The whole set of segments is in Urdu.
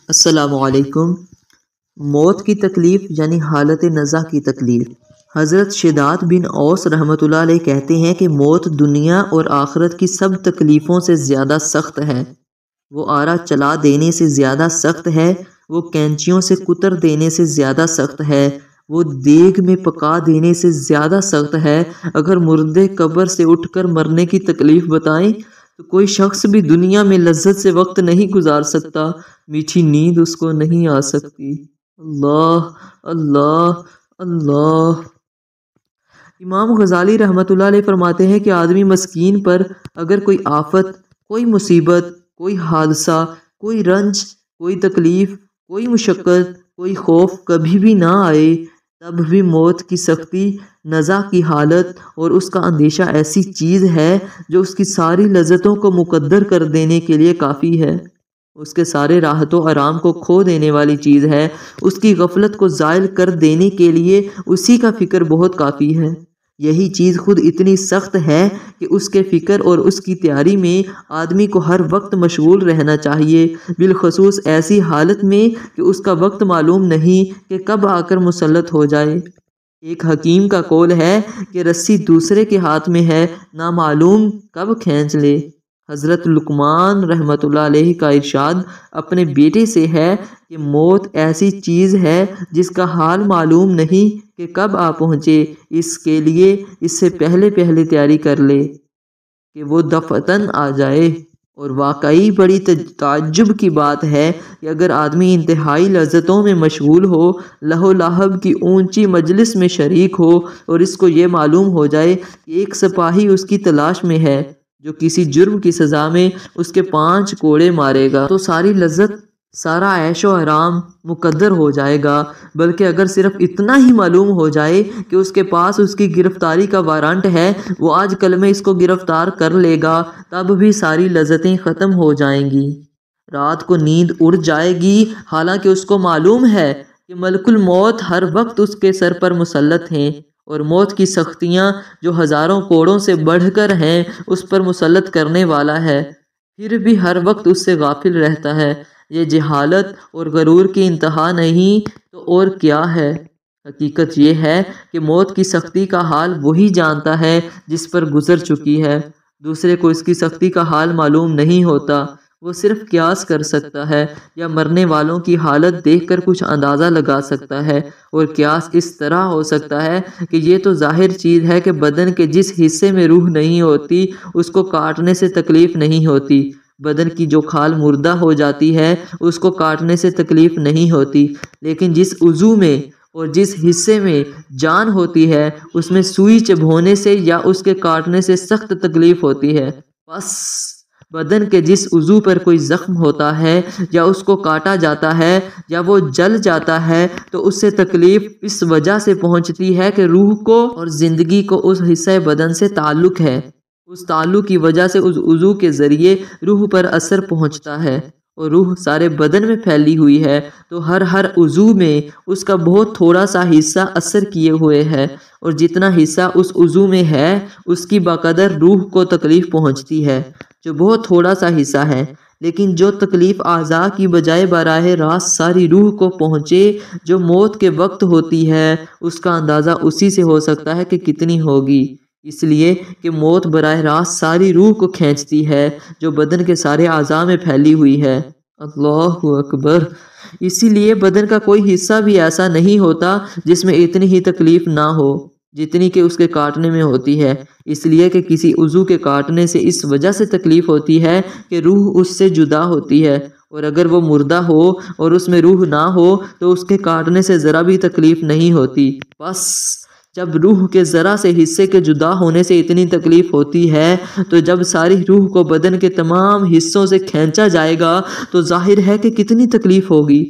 السلام علیکم۔ موت کی تکلیف یعنی حالت نزع کی تکلیف۔ حضرت شداد بن اوس رحمۃ اللہ علیہ کہتے ہیں کہ موت دنیا اور آخرت کی سب تکلیفوں سے زیادہ سخت ہے۔ وہ آرا چلا دینے سے زیادہ سخت ہے، وہ کینچیوں سے کتر دینے سے زیادہ سخت ہے، وہ دیگ میں پکا دینے سے زیادہ سخت ہے۔ اگر مردے قبر سے اٹھ کر مرنے کی تکلیف بتائیں تو کوئی شخص بھی دنیا میں لذت سے وقت نہیں گزار سکتا، میٹھی نیند اس کو نہیں آ سکتی۔ اللہ اللہ اللہ۔ امام غزالی رحمۃ اللہ علیہ فرماتے ہیں کہ آدمی مسکین پر اگر کوئی آفت، کوئی مصیبت، کوئی حادثہ، کوئی رنج، کوئی تکلیف، کوئی مشقت، کوئی خوف کبھی بھی نہ آئے، تب بھی موت کی سختی، نزع کی حالت اور اس کا اندیشہ ایسی چیز ہے جو اس کی ساری لذتوں کو مقدر کر دینے کے لیے کافی ہے، اس کے سارے راحت و آرام کو کھو دینے والی چیز ہے، اس کی غفلت کو زائل کر دینے کے لیے اسی کا فکر بہت کافی ہے۔ یہی چیز خود اتنی سخت ہے کہ اس کے فکر اور اس کی تیاری میں آدمی کو ہر وقت مشغول رہنا چاہیے، بالخصوص ایسی حالت میں کہ اس کا وقت معلوم نہیں کہ کب آ کر مسلط ہو جائے۔ ایک حکیم کا قول ہے کہ رسی دوسرے کے ہاتھ میں ہے، نہ معلوم کب کھینچ لے۔ حضرت لقمان رحمۃ اللہ علیہ کا ارشاد اپنے بیٹے سے ہے کہ موت ایسی چیز ہے جس کا حال معلوم نہیں کہ کب آ پہنچے، اس کے لیے اس سے پہلے تیاری کر لے کہ وہ دفعتاً آ جائے۔ اور واقعی بڑی تعجب کی بات ہے کہ اگر آدمی انتہائی لذتوں میں مشغول ہو، لہو لہب کی اونچی مجلس میں شریک ہو اور اس کو یہ معلوم ہو جائے کہ ایک سپاہی اس کی تلاش میں ہے جو کسی جرم کی سزا میں اس کے 5 کوڑے مارے گا، تو ساری لذت، سارا عیش و آرام مقدر ہو جائے گا۔ بلکہ اگر صرف اتنا ہی معلوم ہو جائے کہ اس کے پاس اس کی گرفتاری کا وارنٹ ہے، وہ آج کل میں اس کو گرفتار کر لے گا، تب بھی ساری لذتیں ختم ہو جائیں گی۔ رات کو نیند اڑ جائے گی، حالانکہ اس کو معلوم ہے کہ ملک الموت ہر وقت اس کے سر پر مسلط ہیں اور موت کی سختیاں جو ہزاروں کوڑوں سے بڑھ کر ہیں اس پر مسلط کرنے والا ہے، پھر بھی ہر وقت اس سے غافل رہتا ہے۔ یہ جہالت اور غرور کی انتہا نہیں تو اور کیا ہے؟ حقیقت یہ ہے کہ موت کی سختی کا حال وہی جانتا ہے جس پر گزر چکی ہے، دوسرے کو اس کی سختی کا حال معلوم نہیں ہوتا۔ وہ صرف قیاس کر سکتا ہے یا مرنے والوں کی حالت دیکھ کر کچھ اندازہ لگا سکتا ہے، اور قیاس اس طرح ہو سکتا ہے کہ یہ تو ظاہر چیز ہے کہ بدن کے جس حصے میں روح نہیں ہوتی اس کو کاٹنے سے تکلیف نہیں ہوتی، بدن کی جو کھال مردہ ہو جاتی ہے اس کو کاٹنے سے تکلیف نہیں ہوتی، لیکن جس عضو میں اور جس حصے میں جان ہوتی ہے اس میں سوئی چبھونے سے یا اس کے کاٹنے سے سخت تکلیف ہوتی ہے۔ بس بدن کے جس عضو پر کوئی زخم ہوتا ہے یا اس کو کاٹا جاتا ہے یا وہ جل جاتا ہے تو اس سے تکلیف اس وجہ سے پہنچتی ہے کہ روح کو اور زندگی کو اس حصہ بدن سے تعلق ہے، اس تعلق کی وجہ سے اس عضو کے ذریعے روح پر اثر پہنچتا ہے، اور روح سارے بدن میں پھیلی ہوئی ہے تو ہر عضو میں اس کا بہت تھوڑا سا حصہ اثر کیے ہوئے ہے، اور جتنا حصہ اس عضو میں ہے اس کی بقدر روح کو تکلیف پہنچتی ہے، جو بہت تھوڑا سا حصہ ہے، لیکن جو تکلیف اعضاء کی بجائے براہ راست ساری روح کو پہنچے جو موت کے وقت ہوتی ہے، اس کا اندازہ اسی سے ہو سکتا ہے کہ کتنی ہوگی، اس لیے کہ موت براہ راست ساری روح کو کھینچتی ہے جو بدن کے سارے اعضاء میں پھیلی ہوئی ہے۔ اللہ اکبر۔ اسی لیے بدن کا کوئی حصہ بھی ایسا نہیں ہوتا جس میں اتنی ہی تکلیف نہ ہو جتنی کہ اس کے کاٹنے میں ہوتی ہے، اس لیے کہ کسی عضو کے کاٹنے سے اس وجہ سے تکلیف ہوتی ہے کہ روح اس سے جدا ہوتی ہے، اور اگر وہ مردہ ہو اور اس میں روح نہ ہو تو اس کے کاٹنے سے ذرا بھی تکلیف نہیں ہوتی۔ بس جب روح کے ذرا سے حصے کے جدا ہونے سے اتنی تکلیف ہوتی ہے تو جب ساری روح کو بدن کے تمام حصوں سے کھینچا جائے گا تو ظاہر ہے کہ کتنی تکلیف ہوگی،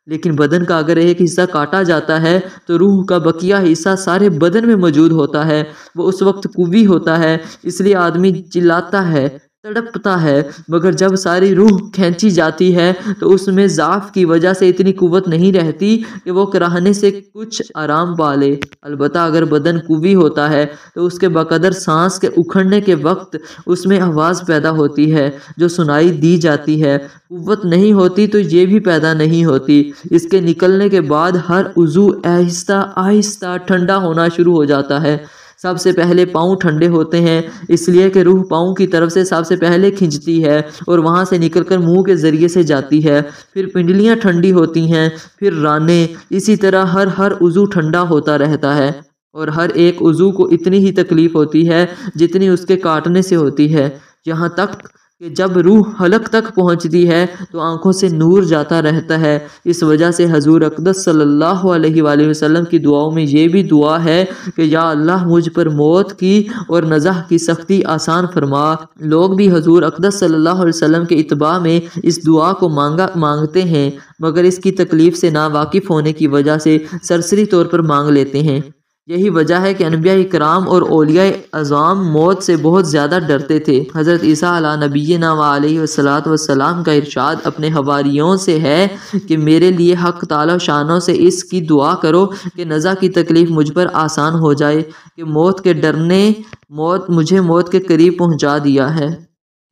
لیکن بدن کا اگر ایک حصہ کاٹا جاتا ہے تو روح کا بقیہ حصہ سارے بدن میں موجود ہوتا ہے، وہ اس وقت قوی ہوتا ہے، اس لیے آدمی چلاتا ہے، تڑپتا ہے، مگر جب ساری روح کھینچی جاتی ہے تو اس میں ضعف کی وجہ سے اتنی قوت نہیں رہتی کہ وہ کراہنے سے کچھ آرام پا لے۔ البتہ اگر بدن قوی ہوتا ہے تو اس کے بقدر سانس کے اکھڑنے کے وقت اس میں آواز پیدا ہوتی ہے جو سنائی دی جاتی ہے۔ قوت نہیں ہوتی تو یہ بھی پیدا نہیں ہوتی۔ اس کے نکلنے کے بعد ہر عضو آہستہ آہستہ ٹھنڈا ہونا شروع ہو جاتا ہے۔ سب سے پہلے پاؤں ٹھنڈے ہوتے ہیں، اس لیے کہ روح پاؤں کی طرف سے سب سے پہلے کھنچتی ہے اور وہاں سے نکل کر منہ کے ذریعے سے جاتی ہے۔ پھر پنڈلیاں ٹھنڈی ہوتی ہیں، پھر رانیں، اسی طرح ہر عضو ٹھنڈا ہوتا رہتا ہے، اور ہر ایک عضو کو اتنی ہی تکلیف ہوتی ہے جتنی اس کے کاٹنے سے ہوتی ہے، یہاں تک کہ جب روح حلق تک پہنچتی ہے تو آنکھوں سے نور جاتا رہتا ہے۔ اس وجہ سے حضور اقدس صلی اللہ علیہ وآلہ وسلم کی دعاؤں میں یہ بھی دعا ہے کہ یا اللہ مجھ پر موت کی اور نزع کی سختی آسان فرما۔ لوگ بھی حضور اقدس صلی اللہ علیہ وسلم کے اتباع میں اس دعا کو مانگتے ہیں، مگر اس کی تکلیف سے ناواقف ہونے کی وجہ سے سرسری طور پر مانگ لیتے ہیں۔ یہی وجہ ہے کہ انبیاء اکرام اور اولیاء اعظام موت سے بہت زیادہ ڈرتے تھے۔ حضرت عیسیٰ علیہ نبینا وعلیہ السلام کا ارشاد اپنے حواریوں سے ہے کہ میرے لیے حق تعالی شانوں سے اس کی دعا کرو کہ نزع کی تکلیف مجھ پر آسان ہو جائے، کہ موت کے ڈر نے مجھے موت کے قریب پہنچا دیا ہے۔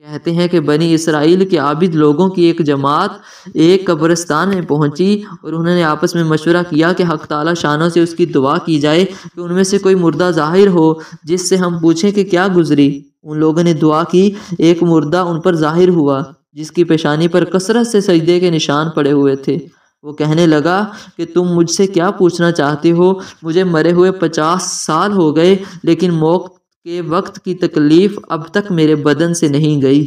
کہتے ہیں کہ بنی اسرائیل کے عابد لوگوں کی ایک جماعت ایک قبرستان میں پہنچی اور انہوں نے آپس میں مشورہ کیا کہ حق تعالی شانوں سے اس کی دعا کی جائے کہ ان میں سے کوئی مردہ ظاہر ہو جس سے ہم پوچھیں کہ کیا گزری۔ ان لوگوں نے دعا کی، ایک مردہ ان پر ظاہر ہوا جس کی پیشانی پر کثرت سے سجدے کے نشان پڑے ہوئے تھے۔ وہ کہنے لگا کہ تم مجھ سے کیا پوچھنا چاہتے ہو؟ مجھے مرے ہوئے 50 سال ہو گئے لیکن موت کے وقت کی تکلیف اب تک میرے بدن سے نہیں گئی۔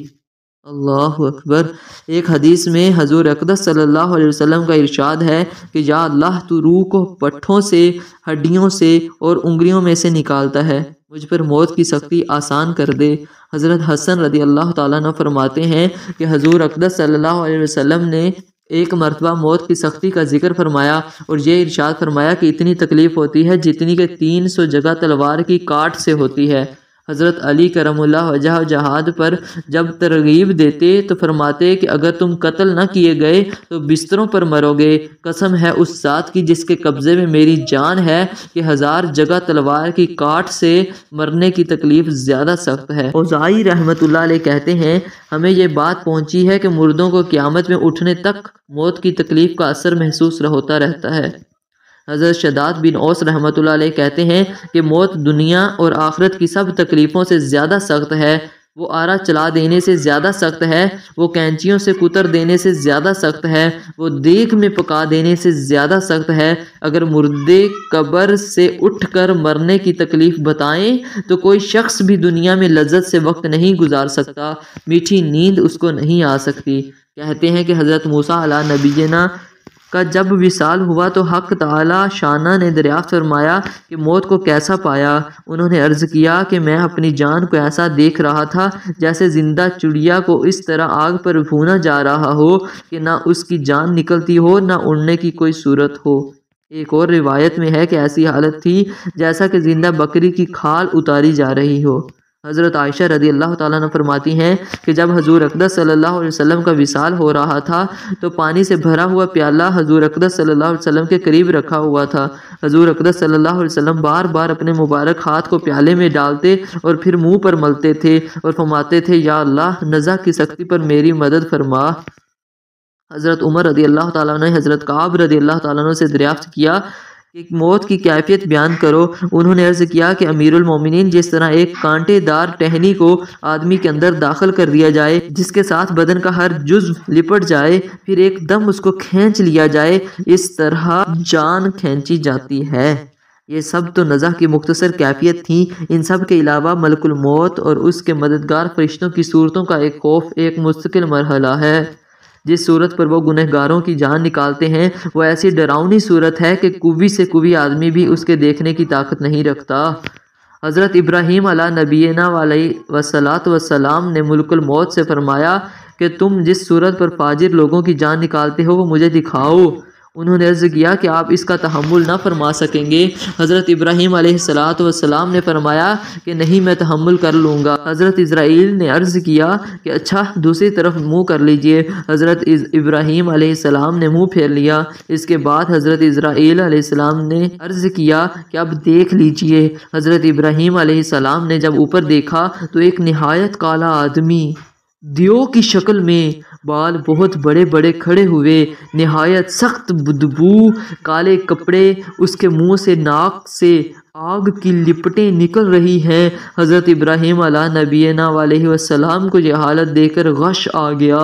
اللہ اکبر۔ ایک حدیث میں حضور اقدس صلی اللہ علیہ وسلم کا ارشاد ہے کہ یا اللہ تو روح کو پٹھوں سے، ہڈیوں سے اور انگلیوں میں سے نکالتا ہے، مجھ پر موت کی سختی آسان کر دے۔ حضرت حسن رضی اللہ تعالیٰ عنہ فرماتے ہیں کہ حضور اقدس صلی اللہ علیہ وسلم نے ایک مرتبہ موت کی سختی کا ذکر فرمایا اور یہ ارشاد فرمایا کہ اتنی تکلیف ہوتی ہے جتنی کہ 300 جگہ تلوار کی کاٹ سے ہوتی ہے۔ حضرت علی کرم اللہ وجہ جہاد پر جب ترغیب دیتے تو فرماتے کہ اگر تم قتل نہ کیے گئے تو بستروں پر مرو گے، قسم ہے اس ذات کی جس کے قبضے میں میری جان ہے کہ 1000 جگہ تلوار کی کاٹ سے مرنے کی تکلیف زیادہ سخت ہے۔ اوزاعی رحمۃ اللہ علیہ کہتے ہیں ہمیں یہ بات پہنچی ہے کہ مردوں کو قیامت میں اٹھنے تک موت کی تکلیف کا اثر محسوس ہوتا رہتا ہے۔ حضرت شداد بن اوس رحمۃ اللہ علیہ کہتے ہیں کہ موت دنیا اور آخرت کی سب تکلیفوں سے زیادہ سخت ہے۔ وہ آرا چلا دینے سے زیادہ سخت ہے، وہ کینچیوں سے کتر دینے سے زیادہ سخت ہے، وہ دیگ میں پکا دینے سے زیادہ سخت ہے۔ اگر مردے قبر سے اٹھ کر مرنے کی تکلیف بتائیں تو کوئی شخص بھی دنیا میں لذت سے وقت نہیں گزار سکتا، میٹھی نیند اس کو نہیں آ سکتی۔ کہتے ہیں کہ حضرت موسیٰ علیہ نبینا کا جب وصال ہوا تو حق تعالی شانہ نے دریافت فرمایا کہ موت کو کیسا پایا؟ انہوں نے عرض کیا کہ میں اپنی جان کو ایسا دیکھ رہا تھا جیسے زندہ چڑیا کو اس طرح آگ پر بھونا جا رہا ہو کہ نہ اس کی جان نکلتی ہو نہ اڑنے کی کوئی صورت ہو۔ ایک اور روایت میں ہے کہ ایسی حالت تھی جیسا کہ زندہ بکری کی کھال اتاری جا رہی ہو۔ حضرت عائشہ رضی اللہ تعالیٰ عنہ فرماتی ہیں کہ جب حضور اقدس صلی اللہ علیہ وسلم کا وصال ہو رہا تھا تو پانی سے بھرا ہوا پیالہ حضور اقدس صلی اللہ علیہ وسلم کے قریب رکھا ہوا تھا۔ حضور اقدس صلی اللہ علیہ وسلم بار بار اپنے مبارک ہاتھ کو پیالے میں ڈالتے اور پھر منہ پر ملتے تھے اور فرماتے تھے یا اللہ نزع کی سختی پر میری مدد فرما۔ حضرت عمر رضی اللہ تعالیٰ عنہ حضرت کعب رضی اللہ تعالیٰ عنہ سے دریافت کیا کہ موت کی کیفیت بیان کرو۔ انہوں نے عرض کیا کہ امیر المومنین جس طرح ایک کانٹے دار ٹہنی کو آدمی کے اندر داخل کر دیا جائے جس کے ساتھ بدن کا ہر جزو لپٹ جائے پھر ایک دم اس کو کھینچ لیا جائے، اس طرح جان کھینچی جاتی ہے۔ یہ سب تو نزع کی مختصر کیفیت تھی۔ ان سب کے علاوہ ملک الموت اور اس کے مددگار فرشتوں کی صورتوں کا ایک خوف ایک مستقل مرحلہ ہے۔ جس صورت پر وہ گنہگاروں کی جان نکالتے ہیں وہ ایسی ڈراؤنی صورت ہے کہ کوی سے کوی آدمی بھی اس کے دیکھنے کی طاقت نہیں رکھتا۔ حضرت ابراہیم علیہ نبینا علیہ والسلام نے ملک الموت سے فرمایا کہ تم جس صورت پر فاجر لوگوں کی جان نکالتے ہو وہ مجھے دکھاؤ۔ انہوں نے عرض کیا کہ آپ اس کا تحمل نہ فرما سکیں گے۔ حضرت ابراہیم علیہ السلام نے فرمایا کہ نہیں، میں تحمل کر لوں گا۔ حضرت اسرائیل نے عرض کیا کہ اچھا دوسری طرف منہ کر لیجئے۔ حضرت ابراہیم علیہ السلام نے منہ پھیر لیا۔ اس کے بعد حضرت اسرائیل علیہ السلام نے عرض کیا کہ اب دیکھ لیجئے۔ حضرت ابراہیم علیہ السلام نے جب اوپر دیکھا تو ایک نہایت کالا آدمی دیو کی شکل میں، بال بہت بڑے بڑے کھڑے ہوئے، نہایت سخت بدبو، کالے کپڑے، اس کے منہ سے ناک سے آگ کی لپٹیں نکل رہی ہیں۔ حضرت ابراہیم علیہ نبینا علیہ وسلم کو یہ حالت دیکھ کر غش آ گیا۔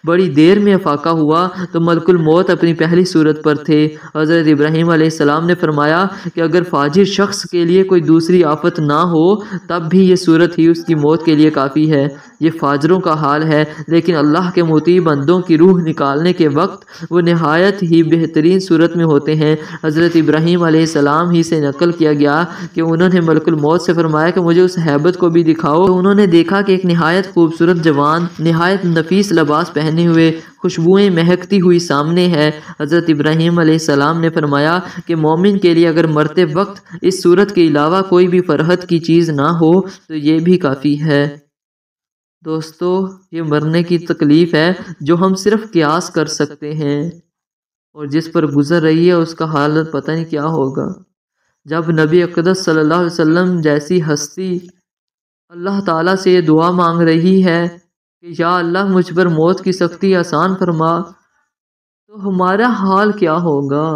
بڑی دیر میں افاقہ ہوا تو ملک الموت اپنی پہلی صورت پر تھے۔ حضرت ابراہیم علیہ السلام نے فرمایا کہ اگر فاجر شخص کے لیے کوئی دوسری آفت نہ ہو تب بھی یہ صورت ہی اس کی موت کے لیے کافی ہے۔ یہ فاجروں کا حال ہے، لیکن اللہ کے مطیع بندوں کی روح نکالنے کے وقت وہ نہایت ہی بہترین صورت میں ہوتے ہیں۔ حضرت ابراہیم علیہ السلام ہی سے نقل کیا گیا کہ انہوں نے ملک الموت سے فرمایا کہ مجھے اس ہیبت کو بھی دکھاؤ۔ تو انہوں نے دیکھا کہ ایک نہایت خوبصورت جوان نہایت نفیس لباس پہنے ہوئے، خوشبوئیں مہکتی ہوئی سامنے ہے۔ حضرت ابراہیم علیہ السلام نے فرمایا کہ مومن کے لیے اگر مرتے وقت اس صورت کے علاوہ کوئی بھی فرحت کی چیز نہ ہو تو یہ بھی کافی ہے۔ دوستو، یہ مرنے کی تکلیف ہے جو ہم صرف قیاس کر سکتے ہیں، اور جس پر گزر رہی ہے اس کا حالت پتہ نہیں کیا ہوگا۔ جب نبی اقدس صلی اللہ علیہ وسلم جیسی ہستی اللہ تعالیٰ سے یہ دعا مانگ رہی ہے کہ یا اللہ مجھ پر موت کی سختی آسان فرما، تو ہمارا حال کیا ہوگا؟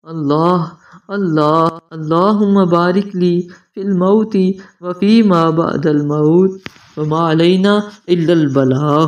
اللہ اللہ اللہم بارک لی فی الموت وفی ما بعد الموت وما علینا الا البلاغ۔